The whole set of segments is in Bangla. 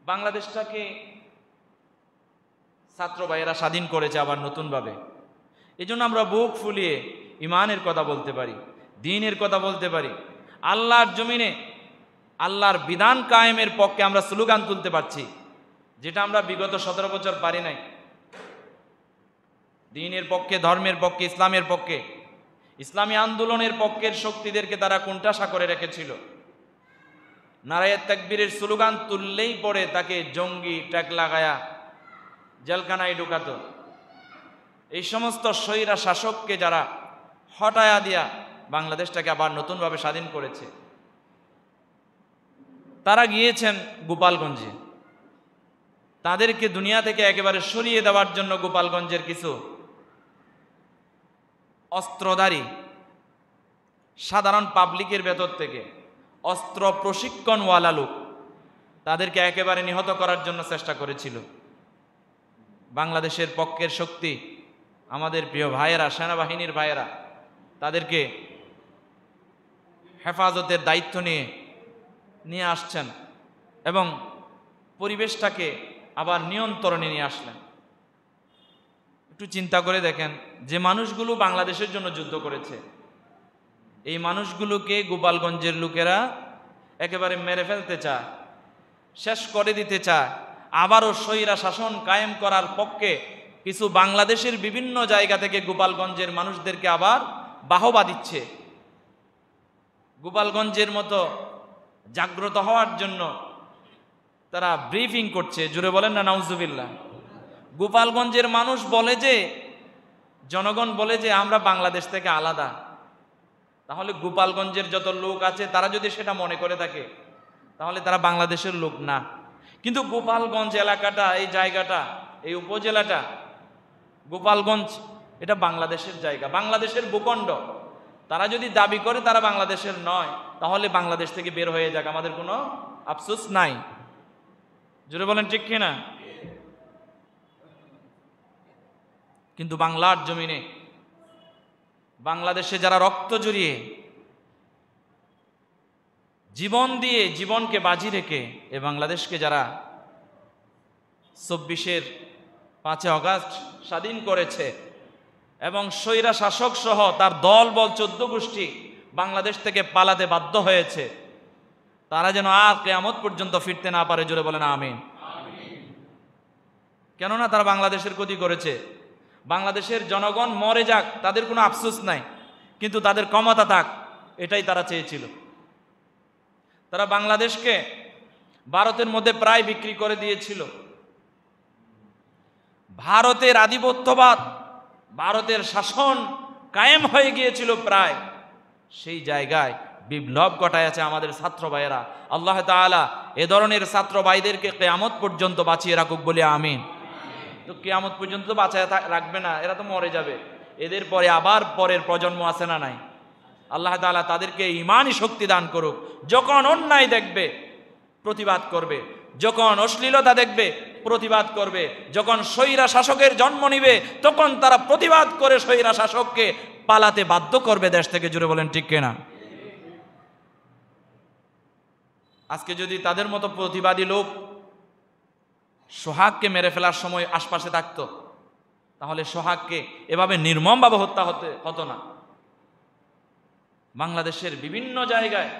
বাংলাদেশটাকে ছাত্র ভাইয়েরা স্বাধীন করেছে আবার নতুনভাবে। এই জন্য আমরা বুক ফুলিয়ে ইমানের কথা বলতে পারি, দ্বীনের কথা বলতে পারি। আল্লাহর জমিনে আল্লাহর বিধান কায়েমের পক্ষে আমরা স্লোগান তুলতে পারছি, যেটা আমরা বিগত 17 বছর পারি নাই। দ্বীনের পক্ষে, ধর্মের পক্ষে, ইসলামের পক্ষে, ইসলামী আন্দোলনের পক্ষের শক্তিদেরকে তারা কোণঠাসা করে রেখেছিল। নারায়ে তাকবীরের স্লোগান তুললেই পরে তাকে জঙ্গি ট্যাগ লাগায়া জেলখানায় ঢুকাতো। এই সমস্ত স্বৈরা শাসককে যারা হটায়া দিয়া বাংলাদেশটাকে আবার নতুনভাবে স্বাধীন করেছে, তারা গিয়েছেন গোপালগঞ্জে। তাদেরকে দুনিয়া থেকে একেবারে সরিয়ে দেওয়ার জন্য গোপালগঞ্জের কিছু অস্ত্রধারী সাধারণ পাবলিকের ভেতর থেকে অস্ত্র প্রশিক্ষণওয়ালা লোক তাদেরকে একেবারে নিহত করার জন্য চেষ্টা করেছিল। বাংলাদেশের পক্ষের শক্তি, আমাদের প্রিয় ভাইয়েরা, সেনাবাহিনীর ভাইয়েরা, তাদেরকে হেফাজতের দায়িত্ব নিয়ে আসছেন এবং পরিবেশটাকে আবার নিয়ন্ত্রণে নিয়ে আসলেন। একটু চিন্তা করে দেখেন, যে মানুষগুলো বাংলাদেশের জন্য যুদ্ধ করেছে, এই মানুষগুলোকে গোপালগঞ্জের লোকেরা একেবারে মেরে ফেলতে চায়, শেষ করে দিতে চায়। আবারও স্বৈরা শাসন কায়েম করার পক্ষে কিছু বাংলাদেশের বিভিন্ন জায়গা থেকে গোপালগঞ্জের মানুষদেরকে আবার বাহবা দিচ্ছে। গোপালগঞ্জের মতো জাগ্রত হওয়ার জন্য তারা ব্রিফিং করছে। জুড়ে বলেন না নাউজুবিল্লাহ। গোপালগঞ্জের মানুষ বলে যে, জনগণ বলে যে আমরা বাংলাদেশ থেকে আলাদা। তাহলে গোপালগঞ্জের যত লোক আছে তারা যদি সেটা মনে করে থাকে, তাহলে তারা বাংলাদেশের লোক না। কিন্তু গোপালগঞ্জ এলাকাটা, এই জায়গাটা, এই উপজেলাটা, গোপালগঞ্জ এটা বাংলাদেশের জায়গা, বাংলাদেশের ভূখণ্ড। তারা যদি দাবি করে তারা বাংলাদেশের নয়, তাহলে বাংলাদেশ থেকে বের হয়ে যাক, আমাদের কোনো আফসোস নাই। জোরে বলেন ঠিক কিনা? কিন্তু বাংলার জমিনে, বাংলাদেশে যারা রক্ত জড়িয়ে, জীবন দিয়ে, জীবনকে বাজি রেখে এ বাংলাদেশকে যারা 5 আগস্ট স্বাধীন করেছে এবং স্বৈরা শাসক সহ তার দল বল 14 গোষ্ঠী বাংলাদেশ থেকে পালাতে বাধ্য হয়েছে, তারা যেন আর কিয়ামত পর্যন্ত ফিরতে না পারে। জোরে বলেন আমিন। কেননা তারা বাংলাদেশের ক্ষতি করেছে। বাংলাদেশের জনগণ মরে যাক, তাদের কোনো আফসোস নাই, কিন্তু তাদের ক্ষমতা থাক, এটাই তারা চেয়েছিল। তারা বাংলাদেশকে ভারতের মধ্যে প্রায় বিক্রি করে দিয়েছিল। ভারতের আধিপত্যবাদ, ভারতের শাসন কায়েম হয়ে গিয়েছিল প্রায়। সেই জায়গায় বিপ্লব ঘটাইছে আমাদের ছাত্র ভাইয়েরা। আল্লাহ তাআলা এ ধরনের ছাত্র ভাইদেরকে কিয়ামত পর্যন্ত বাঁচিয়ে রাখুক বলে আমিন। তো কিয়ামত পর্যন্ত বাঁচায় রাখবে না, এরা তো মরে যাবে। এদের পরে আবার পরের প্রজন্ম আছে না নাই? আল্লাহ তাআলা তাদেরকে ঈমানি শক্তি দান করুক। যখন অন্যায় দেখবে প্রতিবাদ করবে, যখন অশ্লীলতা দেখবে প্রতিবাদ করবে, যখন স্বৈরা শাসকের জন্ম নিবে তখন তারা প্রতিবাদ করে স্বৈরা শাসককে পালাতে বাধ্য করবে দেশ থেকে। জুড়ে বলেন ঠিক কিনা? আজকে যদি তাদের মতো প্রতিবাদী লোক সোহাগকে মেরে ফেলার সময় আশপাশে থাকতো, তাহলে সোহাগকে এভাবে নির্মমভাবে হত্যা হতো না। বাংলাদেশের বিভিন্ন জায়গায়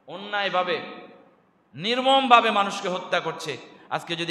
অন্যায়ভাবে, নির্মমভাবে মানুষকে হত্যা করছে। আজকে যদি